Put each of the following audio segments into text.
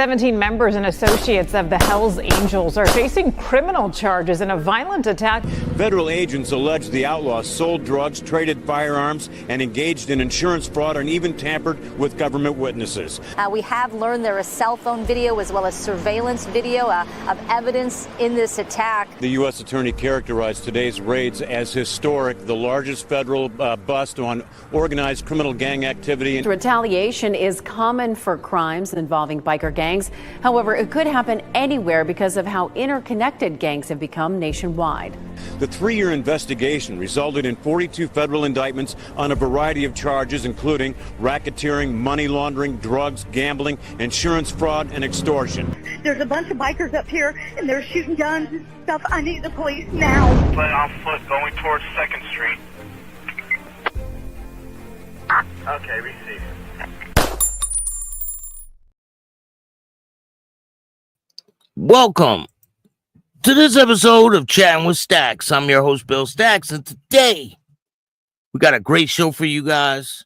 17 members and associates of the Hells Angels are facing criminal charges in a violent attack. Federal agents allege the outlaws sold drugs, traded firearms, and engaged in insurance fraud and even tampered with government witnesses. We have learned there is cell phone video as well as surveillance video of evidence in this attack. The U.S. Attorney characterized today's raids as historic, the largest federal bust on organized criminal gang activity. Retaliation is common for crimes involving biker gangs. However, it could happen anywhere because of how interconnected gangs have become nationwide. The 3-year investigation resulted in 42 federal indictments on a variety of charges, including racketeering, money laundering, drugs, gambling, insurance fraud, and extortion. There's a bunch of bikers up here, and they're shooting guns and stuff. I need the police now. But on foot going towards 2nd Street. Okay, receive. Welcome to this episode of Chatting with Stacks. I'm your host, Bill Stacks, and today we got a great show for you guys.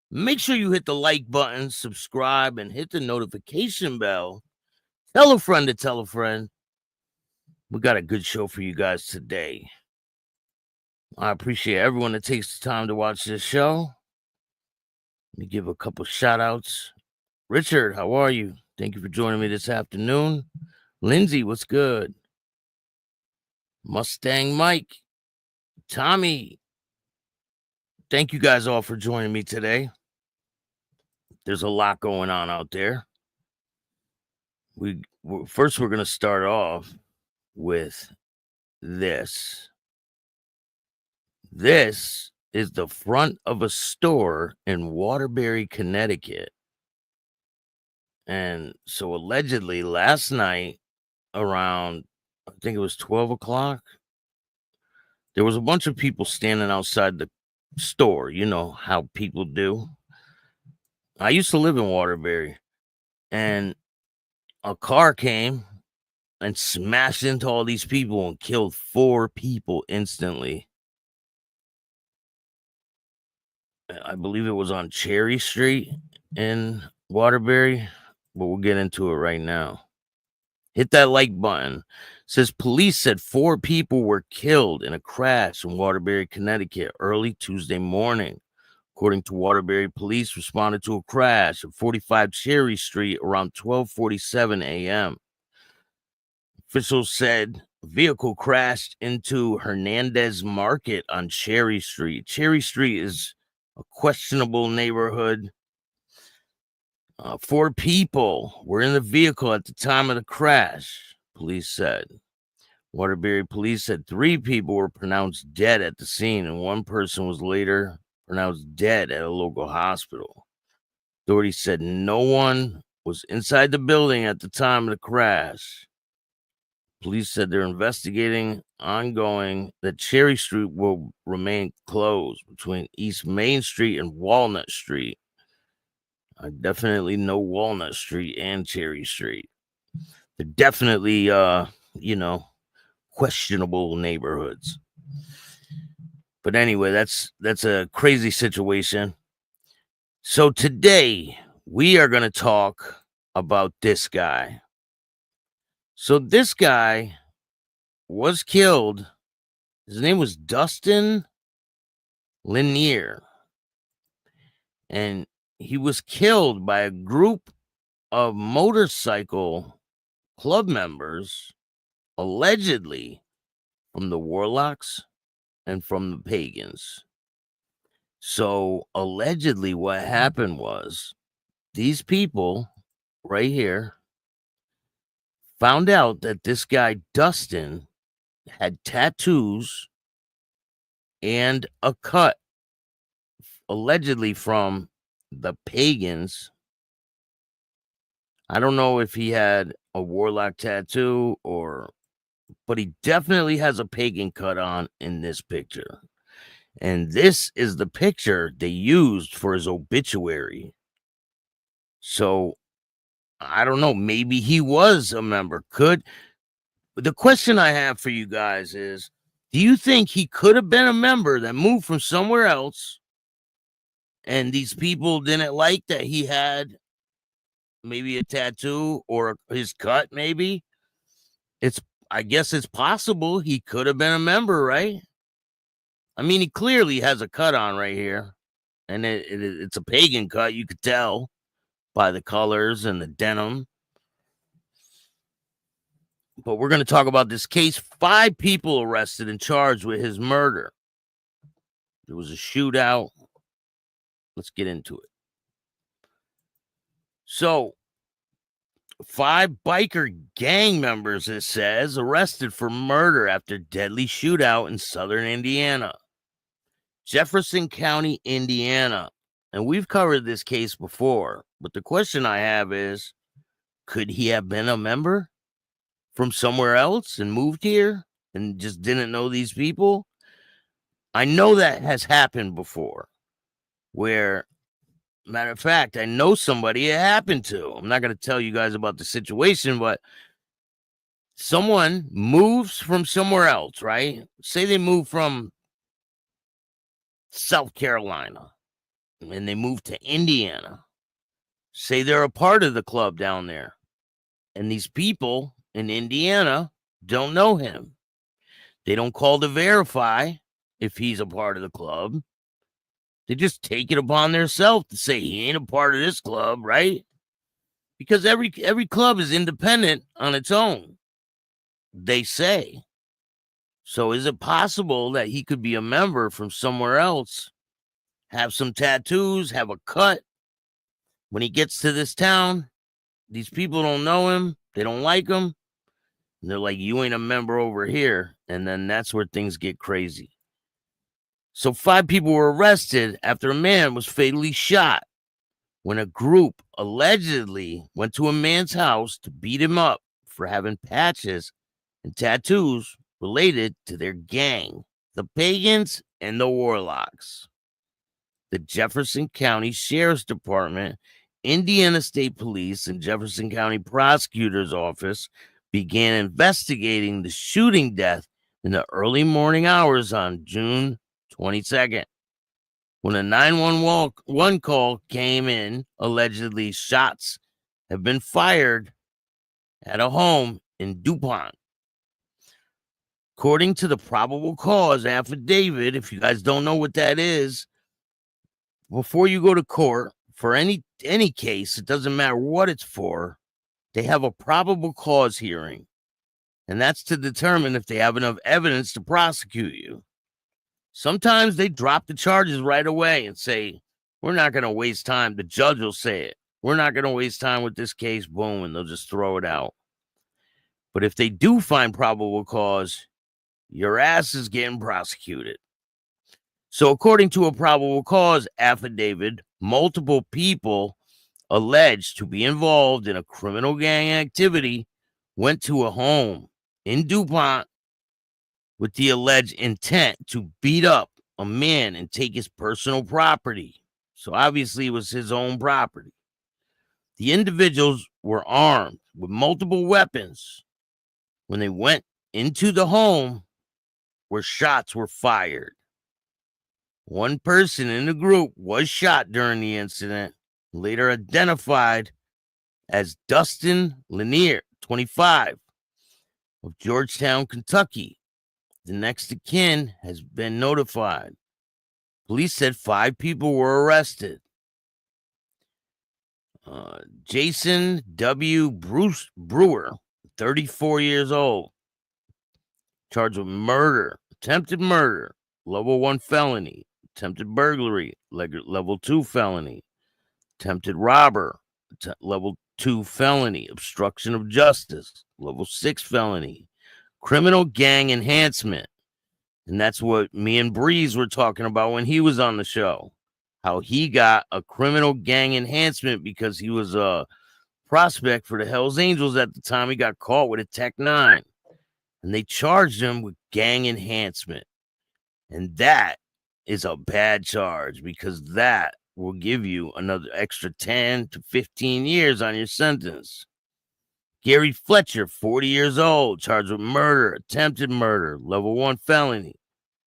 Make sure you hit the like button, subscribe, and hit the notification bell. Tell a friend to tell a friend. We got a good show for you guys today. I appreciate everyone that takes the time to watch this show. Let me give a couple shout outs. Richard, how are you? Thank you for joining me this afternoon. Lindsay, what's good? Mustang Mike, Tommy, thank you guys all for joining me today. There's a lot going on out there. We're going to start off with this. This is the front of a store in Waterbury, Connecticut. And so allegedly last night around, I think it was 12 o'clock, there was a bunch of people standing outside the store. You know how people do. I used to live in Waterbury, and a car came and smashed into all these people and killed 4 people instantly. I believe it was on Cherry Street in Waterbury, but we'll get into it right now. Hit that like button. It says police said 4 people were killed in a crash in Waterbury, Connecticut early Tuesday morning. According to Waterbury, police responded to a crash at 45 Cherry Street around 12:47 a.m. Officials said a vehicle crashed into Hernandez Market on Cherry Street. Cherry Street is a questionable neighborhood. 4 people were in the vehicle at the time of the crash, police said. Waterbury police said 3 people were pronounced dead at the scene, and 1 person was later pronounced dead at a local hospital. Authorities said no one was inside the building at the time of the crash. Police said they're investigating ongoing that Cherry Street will remain closed between East Main Street and Walnut Street. I definitely know Walnut Street and Cherry Street. They're definitely, questionable neighborhoods. But anyway, that's a crazy situation. So today we are going to talk about this guy. So this guy was killed. His name was Dustin Lanier. And he was killed by a group of motorcycle club members, allegedly from the Warlocks and from the Pagans. So allegedly what happened was these people right here found out that this guy Dustin had tattoos and a cut allegedly from the Pagans. I don't know if he had a Warlock tattoo but he definitely has a Pagan cut on in this picture. And this is the picture they used for his obituary. So I don't know, maybe he was a member. The question I have for you guys is, do you think he could have been a member that moved from somewhere else and these people didn't like that he had maybe a tattoo or his cut, maybe. I guess it's possible he could have been a member, right? I mean, he clearly has a cut on right here, and it's a pagan cut. You could tell by the colors and the denim. But we're going to talk about this case. 5 people arrested and charged with his murder. There was a shootout. Let's get into it. So, 5 biker gang members, it says, arrested for murder after deadly shootout in southern Indiana. Jefferson County, Indiana. And we've covered this case before, but the question I have is, could he have been a member from somewhere else and moved here and just didn't know these people? I know that has happened before, where, matter of fact, I know somebody it happened to. I'm not going to tell you guys about the situation, but someone moves from somewhere else, right? Say they move from South Carolina and they move to Indiana. Say they're a part of the club down there, and these people in Indiana don't know him. They don't call to verify if he's a part of the club. They just take it upon themselves to say he ain't a part of this club, right? Because every club is independent on its own, they say. So is it possible that he could be a member from somewhere else, have some tattoos, have a cut? When he gets to this town, these people don't know him, they don't like him, and they're like, you ain't a member over here. And then that's where things get crazy. So 5 people were arrested after a man was fatally shot when a group allegedly went to a man's house to beat him up for having patches and tattoos related to their gang, the Pagans and the Warlocks. The Jefferson County Sheriff's Department, Indiana State Police, and Jefferson County Prosecutor's Office began investigating the shooting death in the early morning hours on June 22nd, when a 911 call came in. Allegedly, shots have been fired at a home in Dupont. According to the probable cause affidavit, if you guys don't know what that is, before you go to court for any case, it doesn't matter what it's for, they have a probable cause hearing, and that's to determine if they have enough evidence to prosecute you. Sometimes they drop the charges right away and say, we're not going to waste time. The judge will say it. We're not going to waste time with this case. Boom, and they'll just throw it out. But if they do find probable cause, your ass is getting prosecuted. So according to a probable cause affidavit, multiple people alleged to be involved in a criminal gang activity went to a home in Dupont with the alleged intent to beat up a man and take his personal property. So obviously it was his own property. The individuals were armed with multiple weapons when they went into the home where shots were fired. One person in the group was shot during the incident, later identified as Dustin Lanier, 25, of Georgetown, Kentucky. The next of kin has been notified. Police said 5 people were arrested. Jason W. Brewer, 34 years old, charged with murder, attempted murder, level 1 felony, attempted burglary, level 2 felony, attempted robber, level 2 felony, obstruction of justice, level 6 felony, criminal gang enhancement. And that's what me and Breeze were talking about when he was on the show, how he got a criminal gang enhancement because he was a prospect for the Hells Angels at the time. He got caught with a Tech 9, and they charged him with gang enhancement. And that is a bad charge, because that will give you another extra 10 to 15 years on your sentence. Gary Fletcher, 40 years old, charged with murder, attempted murder, level 1 felony,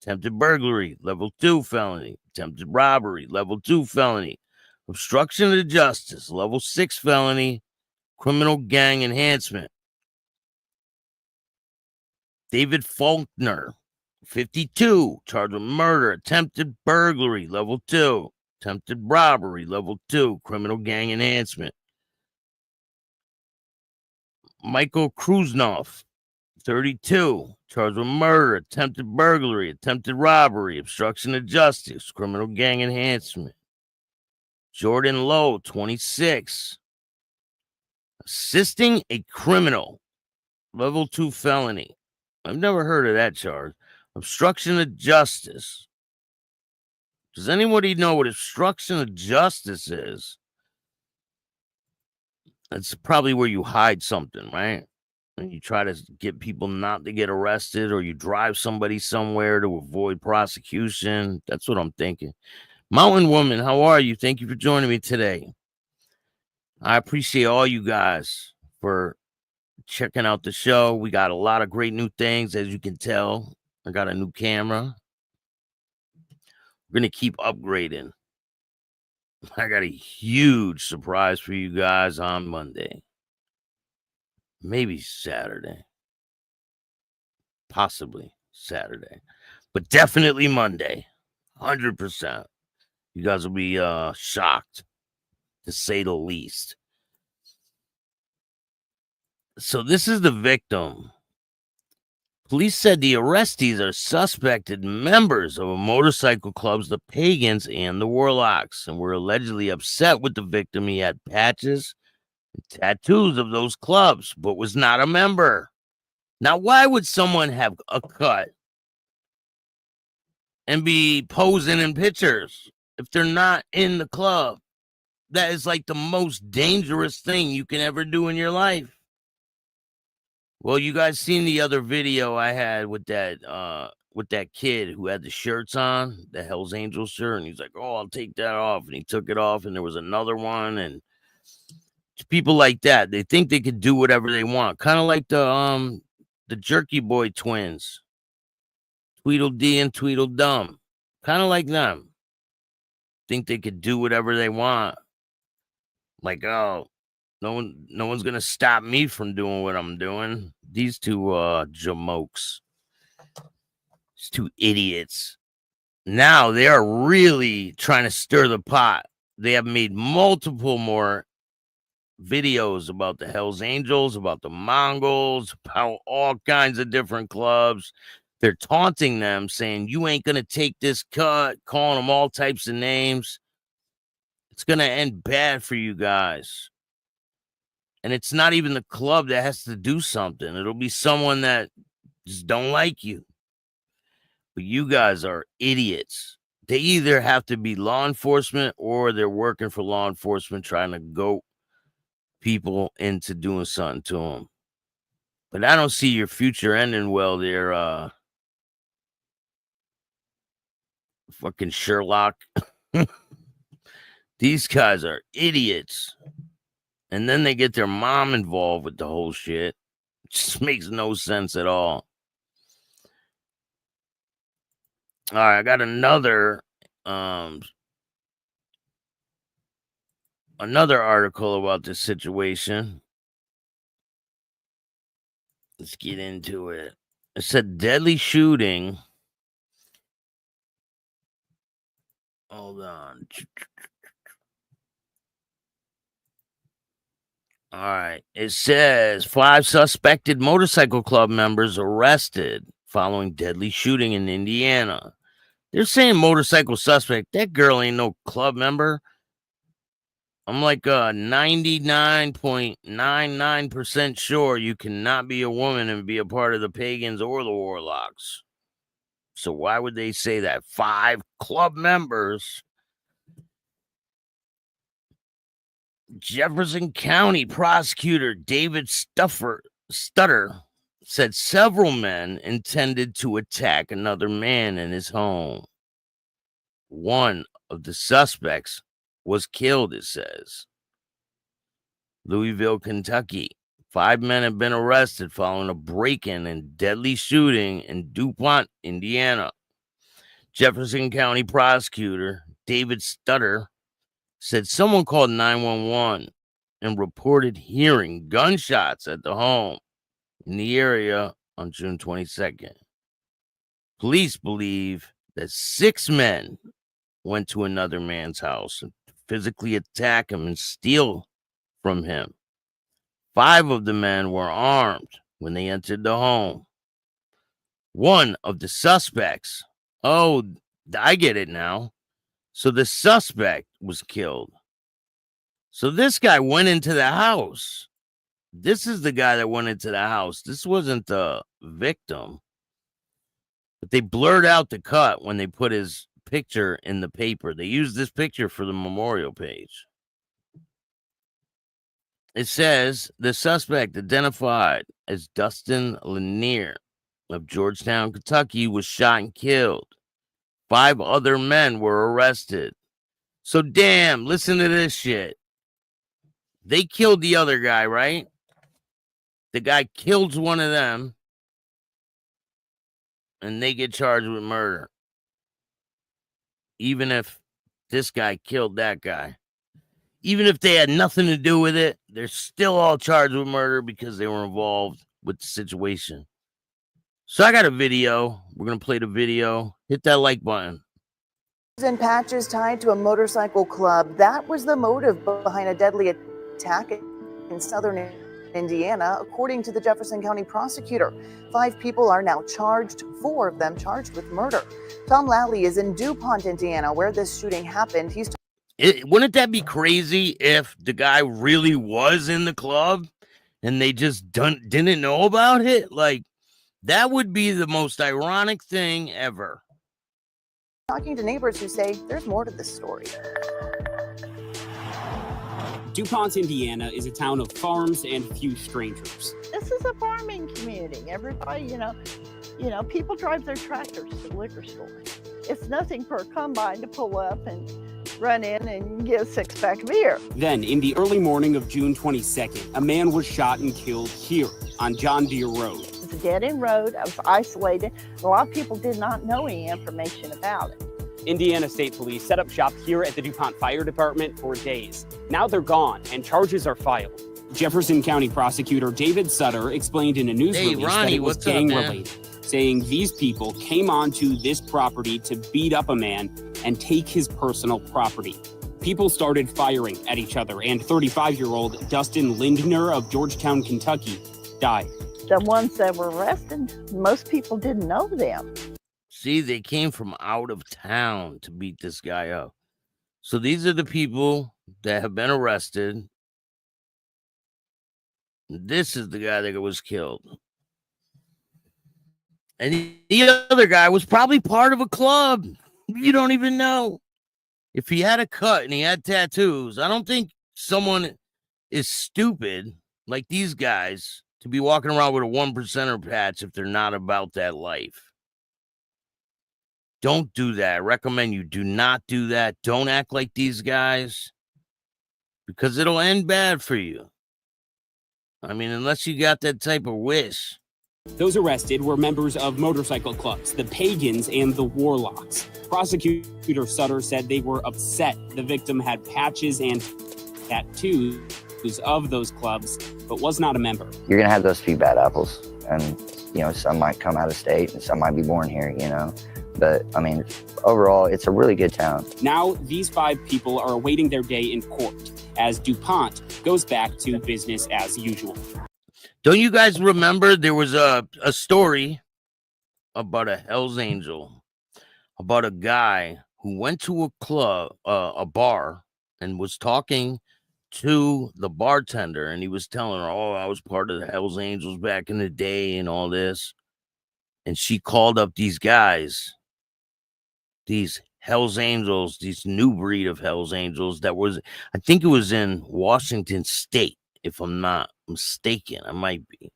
attempted burglary, level 2 felony, attempted robbery, level 2 felony, obstruction of justice, level 6 felony, criminal gang enhancement. David Faulkner, 52, charged with murder, attempted burglary, level 2, attempted robbery, level 2, criminal gang enhancement. Michael Krusnoff, 32, charged with murder, attempted burglary, attempted robbery, obstruction of justice, criminal gang enhancement. Jordan Lowe, 26, assisting a criminal, level 2 felony. I've never heard of that charge. Obstruction of justice. Does anybody know what obstruction of justice is? That's probably where you hide something, right? And you try to get people not to get arrested, or you drive somebody somewhere to avoid prosecution. That's what I'm thinking. Mountain Woman, how are you? Thank you for joining me today. I appreciate all you guys for checking out the show. We got a lot of great new things, as you can tell. I got a new camera. We're going to keep upgrading. I got a huge surprise for you guys on Monday. Maybe Saturday. Possibly Saturday. But definitely Monday. 100%. You guys will be shocked, to say the least. So this is the victim. Police said the arrestees are suspected members of a motorcycle clubs, the Pagans and the Warlocks, and were allegedly upset with the victim. He had patches and tattoos of those clubs, but was not a member. Now, why would someone have a cut and be posing in pictures if they're not in the club? That is like the most dangerous thing you can ever do in your life. Well, you guys seen the other video I had with that kid who had the shirts on, the Hell's Angels shirt, and he's like, "Oh, I'll take that off," and he took it off, and there was another one, and people like that, they think they could do whatever they want, kind of like the Jerky Boy twins, Tweedledee and Tweedledum, kind of like them. Think they could do whatever they want, like, oh, no one's gonna stop me from doing what I'm doing. These two jamokes, these two idiots. Now they are really trying to stir the pot. They have made multiple more videos about the Hells Angels, about the Mongols, about all kinds of different clubs. They're taunting them, saying, "You ain't gonna take this cut," calling them all types of names. It's gonna end bad for you guys. And it's not even the club that has to do something. It'll be someone that just don't like you. But you guys are idiots. They either have to be law enforcement or they're working for law enforcement trying to goat people into doing something to them. But I don't see your future ending well there, fucking Sherlock. These guys are idiots. And then they get their mom involved with the whole shit. It just makes no sense at all. All right, I got another article about this situation. Let's get into it. It said deadly shooting. Hold on. All right. It says 5 suspected motorcycle club members arrested following deadly shooting in Indiana. They're saying motorcycle suspect. That girl ain't no club member. I'm like 99.99% sure you cannot be a woman and be a part of the Pagans or the Warlocks. So why would they say that? 5 club members. Jefferson County Prosecutor David Stutter said several men intended to attack another man in his home. One of the suspects was killed, it says. Louisville, Kentucky. 5 men have been arrested following a break-in and deadly shooting in Dupont, Indiana. Jefferson County Prosecutor David Stutter said someone called 911 and reported hearing gunshots at the home in the area on June 22nd. Police believe that 6 men went to another man's house and physically attack him and steal from him. 5 of the men were armed when they entered the home. One of the suspects, oh, I get it now. So the suspect was killed. So this guy went into the house. This is the guy that went into the house. This wasn't the victim. But they blurred out the cut when they put his picture in the paper. They used this picture for the memorial page. It says the suspect, identified as Dustin Lanier of Georgetown, Kentucky, was shot and killed. 5 other men were arrested. So damn, listen to this shit. They killed the other guy, right? The guy kills one of them, and they get charged with murder. Even if this guy killed that guy. Even if they had nothing to do with it, they're still all charged with murder because they were involved with the situation. So I got a video. We're going to play the video. Hit that like button. And patches tied to a motorcycle club. That was the motive behind a deadly attack in southern Indiana, according to the Jefferson County Prosecutor. 5 people are now charged, 4 of them charged with murder. Tom Lally is in Dupont, Indiana, where this shooting happened. Wouldn't that be crazy if the guy really was in the club and they just didn't know about it? Like, that would be the most ironic thing ever. Talking to neighbors who say there's more to this story. Dupont, Indiana is a town of farms and few strangers. This is a farming community. Everybody, people drive their tractors to the liquor store. It's nothing for a combine to pull up and run in and get a 6-pack of beer. Then, in the early morning of June 22nd, a man was shot and killed here on John Deere Road. It's a dead-end road. I was isolated. A lot of people did not know any information about it. Indiana State Police set up shop here at the Dupont Fire Department for days. Now they're gone and charges are filed. Jefferson County Prosecutor David Sutter explained in a news release that it was gang-related, saying these people came onto this property to beat up a man and take his personal property. People started firing at each other, and 35-year-old Dustin Lindner of Georgetown, Kentucky, died. The ones that were arrested, most people didn't know them. See, they came from out of town to beat this guy up. So these are the people that have been arrested. This is the guy that was killed. And the other guy was probably part of a club. You don't even know. If he had a cut and he had tattoos, I don't think someone is stupid like these guys to be walking around with a 1%er patch if they're not about that life. Don't do that. I recommend you do not do that. Don't act like these guys because it'll end bad for you. I mean, unless you got that type of wish. Those arrested were members of motorcycle clubs, the Pagans and the Warlocks. Prosecutor Sutter said they were upset the victim had patches and tattoos of those clubs, but was not a member. You're going to have those few bad apples, and, some might come out of state and some might be born here, But, overall, it's a really good town. Now, these 5 people are awaiting their day in court as Dupont goes back to business as usual. Don't you guys remember there was a story about a Hell's Angel, about a guy who went to a club, a bar, and was talking to the bartender, and he was telling her, I was part of the Hell's Angels back in the day and all this. And she called up these guys, these Hell's Angels, these new breed of Hell's Angels that was, I think it was in Washington State, if I'm not mistaken. I might be.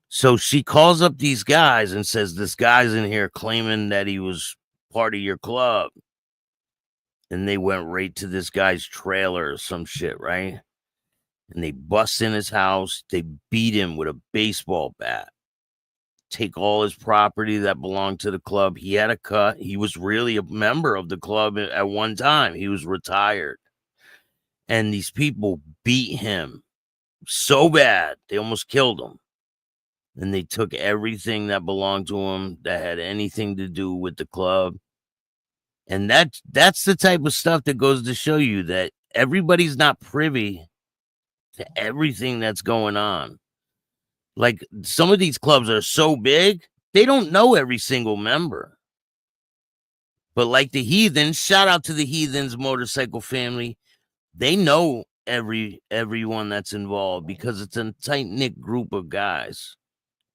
So she calls up these guys and says, this guy's in here claiming that he was part of your club. And they went right to this guy's trailer or some shit, right? And they bust in his house. They beat him with a baseball bat. Take all his property that belonged to the club. He had a cut. He was really a member of the club at one time. He was retired. And these people beat him so bad, they almost killed him. And they took everything that belonged to him that had anything to do with the club. And that's the type of stuff that goes to show you that everybody's not privy to everything that's going on. Like, some of these clubs are so big, they don't know every single member. But like the Heathens, shout out to the Heathens motorcycle family. They know everyone that's involved because it's a tight-knit group of guys.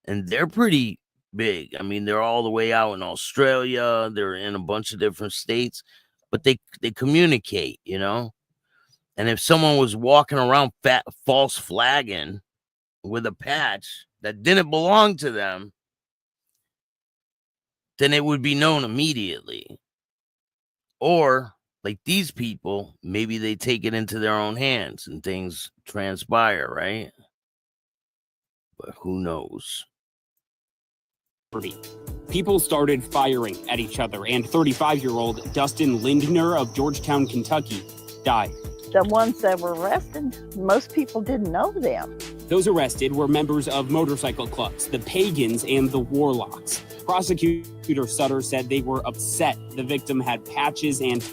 And they're pretty big. I mean, they're all the way out in Australia. They're in a bunch of different states. But they communicate, you know? And if someone was walking around false flagging with a patch that didn't belong to them, then it would be known immediately. Or, like these people, maybe they take it into their own hands and things transpire, right? But who knows? People started firing at each other, and 35-year-old Dustin Lindner of Georgetown, Kentucky, died. The ones that were arrested, most people didn't know them. Those arrested were members of motorcycle clubs, the Pagans and the Warlocks. Prosecutor Sutter said they were upset the victim had patches and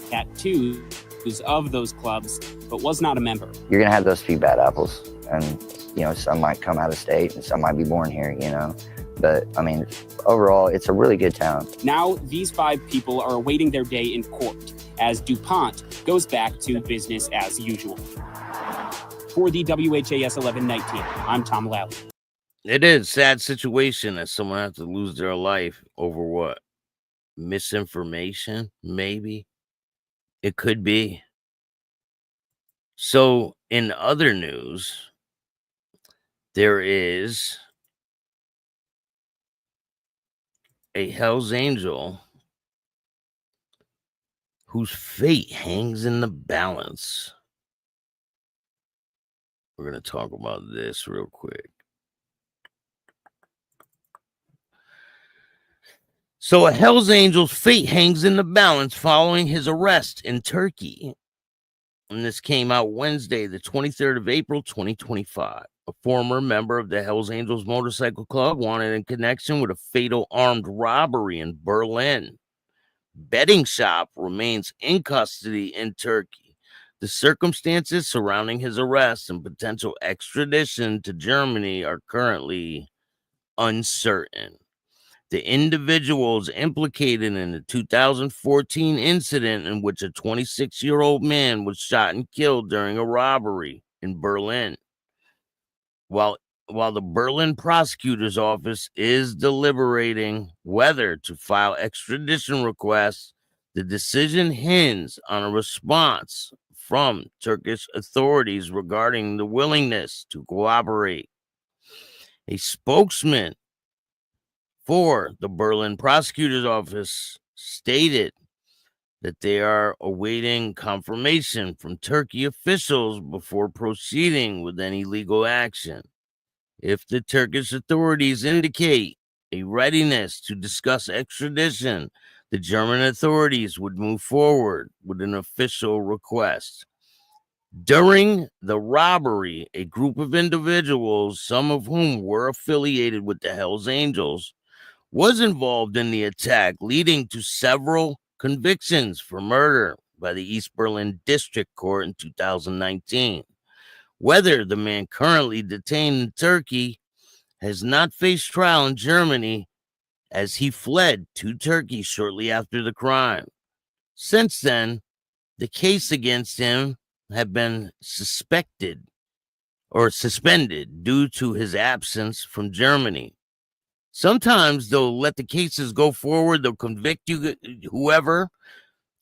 tattoos of those clubs, but was not a member. You're going to have those few bad apples, and, you know, some might come out of state and some might be born here, you know. But, I mean, overall, it's a really good town. Now, these 5 people are awaiting their day in court as Dupont goes back to business as usual. For the WHAS 1119, I'm Tom Lally. It is a sad situation that someone has to lose their life over what? Misinformation, maybe? It could be. So, in other news, there is a Hell's Angel whose fate hangs in the balance. We're going to talk about this real quick. So a Hell's Angel's fate hangs in the balance following his arrest in Turkey. And this came out Wednesday, the 23rd of April, 2025. A former member of the Hells Angels Motorcycle Club wanted in connection with a fatal armed robbery in Berlin. Betting shop remains in custody in Turkey. The circumstances surrounding his arrest and potential extradition to Germany are currently uncertain. The individuals implicated in the 2014 incident in which a 26-year-old man was shot and killed during a robbery in Berlin. While the Berlin prosecutor's office is deliberating whether to file extradition requests, the decision hinges on a response from Turkish authorities regarding the willingness to cooperate. A spokesman for the Berlin prosecutor's office stated that they are awaiting confirmation from Turkey officials before proceeding with any legal action. If the Turkish authorities indicate a readiness to discuss extradition, the German authorities would move forward with an official request. During the robbery, a group of individuals, some of whom were affiliated with the Hells Angels, was involved in the attack, leading to several convictions for murder by the East Berlin District Court in 2019. Whether the man currently detained in Turkey has not faced trial in Germany, as he fled to Turkey shortly after the crime. Since then, the case against him have been suspended due to his absence from Germany. Sometimes they'll let the cases go forward. They'll convict you, whoever,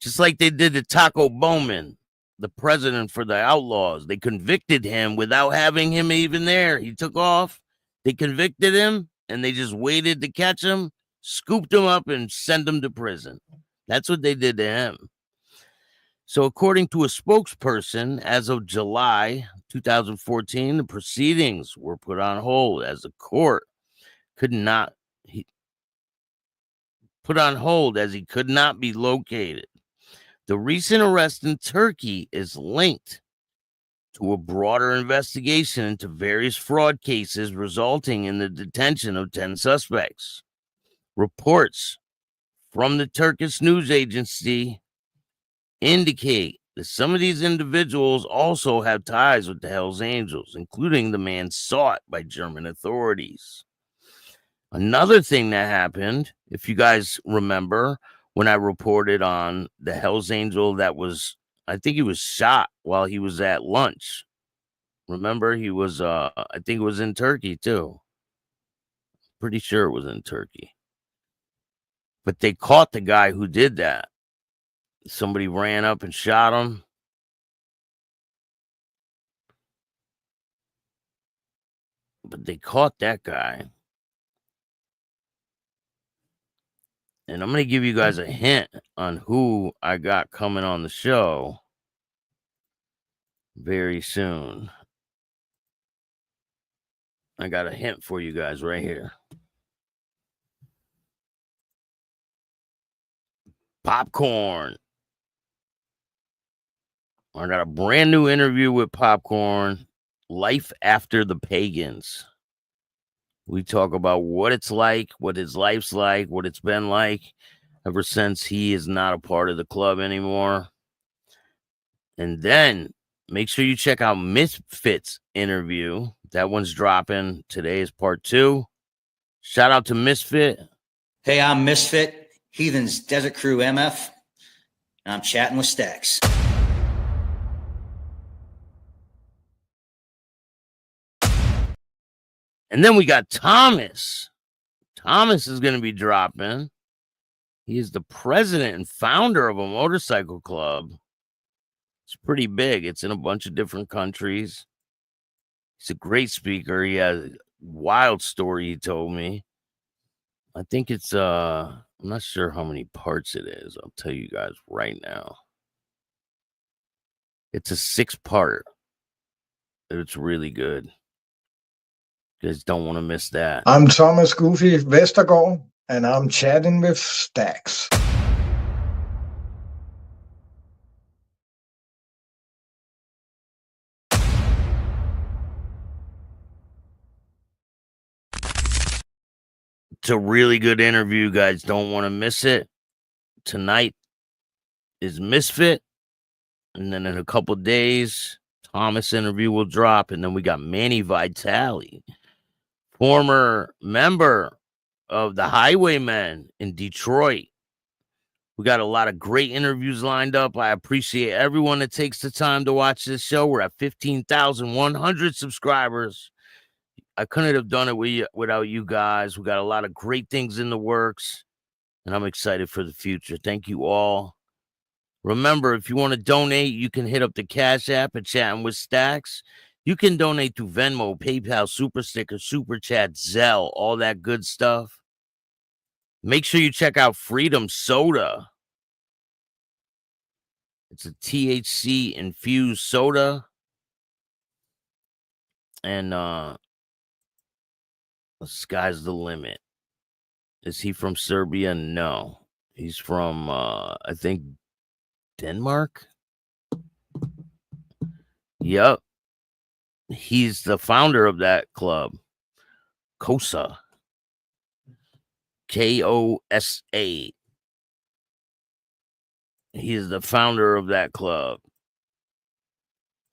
just like they did to Taco Bowman, the president for the Outlaws. They convicted him without having him even there. He took off. They convicted him, and they just waited to catch him, scooped him up, and sent him to prison. That's what they did to him. So according to a spokesperson, as of July 2014, the proceedings were put on hold as the court he could not be located. The recent arrest in Turkey is linked to a broader investigation into various fraud cases resulting in the detention of 10 suspects. Reports from the Turkish news agency indicate that some of these individuals also have ties with the Hells Angels, including the man sought by German authorities. Another thing that happened, if you guys remember, when I reported on the Hells Angel that was, I think he was shot while he was at lunch. Remember, he was, I think it was in Turkey too. Pretty sure it was in Turkey. But they caught the guy who did that. Somebody ran up and shot him. But they caught that guy. And I'm going to give you guys a hint on who I got coming on the show very soon. I got a hint for you guys right here. Popcorn. I got a brand new interview with Popcorn, Life After the Pagans. We talk about what it's like, what his life's like, what it's been like ever since he is not a part of the club anymore. And then make sure you check out Misfit's interview. That one's dropping. Today is part 2. Shout out to Misfit. Hey, I'm Misfit, Heathen's Desert Crew MF, and I'm chatting with Stacks. And then we got Thomas. Thomas is going to be dropping. He is the president and founder of a motorcycle club. It's pretty big. It's in a bunch of different countries. He's a great speaker. He has a wild story he told me. I think it's, I'm not sure how many parts it is. I'll tell you guys right now. It's a 6-part. It's really good. You guys don't want to miss that. I'm Thomas Goofy Vestergaard, and I'm chatting with Stacks. It's a really good interview, guys. Don't want to miss it. Tonight is Misfit, and then in a couple days, Thomas interview will drop, and then we got Manny Vitale, former member of the Highwaymen in Detroit. We got a lot of great interviews lined up. I appreciate everyone that takes the time to watch this show. We're at 15,100 subscribers. I couldn't have done it without you guys. We got a lot of great things in the works, and I'm excited for the future. Thank you all. Remember, if you want to donate, you can hit up the Cash App at Chatting with Stacks. You can donate through Venmo, PayPal, Super Sticker, Super Chat, Zelle, all that good stuff. Make sure you check out Freedom Soda. It's a THC-infused soda. And the sky's the limit. Is he from Serbia? No. He's from, I think, Denmark? Yep. He's the founder of that club. KOSA. KOSA. He is the founder of that club.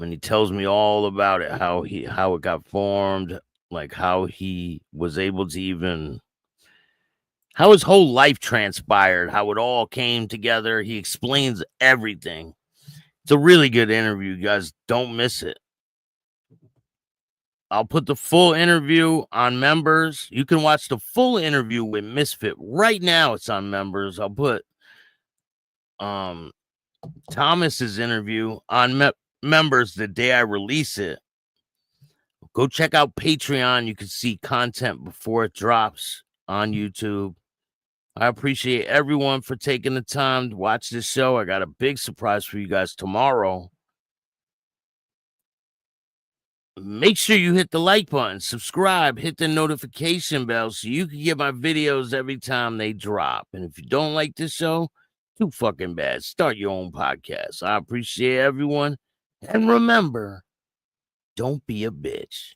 And he tells me all about it, how it got formed, like how he was able to even, how his whole life transpired, how it all came together. He explains everything. It's a really good interview, you guys. Don't miss it. I'll put the full interview on members. You can watch the full interview with Misfit right now. It's on members. I'll put Thomas's interview on members the day I release it. Go check out Patreon. You can see content before it drops on YouTube. I appreciate everyone for taking the time to watch this show. I got a big surprise for you guys tomorrow. Make sure you hit the like button, subscribe, hit the notification bell so you can get my videos every time they drop. And if you don't like this show, Too fucking bad. Start your own podcast. I appreciate everyone. And remember, don't be a bitch.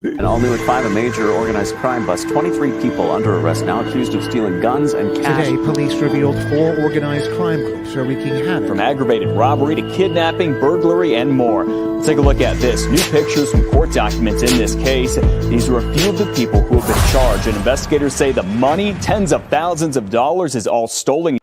And all new at 5, a major organized crime bust. 23 people under arrest now accused of stealing guns and cash. Today, police revealed 4 organized crime groups are wreaking havoc. From aggravated robbery to kidnapping, burglary, and more. Let's take a look at this. New pictures from court documents in this case. These are a few of the people who have been charged, and investigators say the money, tens of thousands of dollars, is all stolen.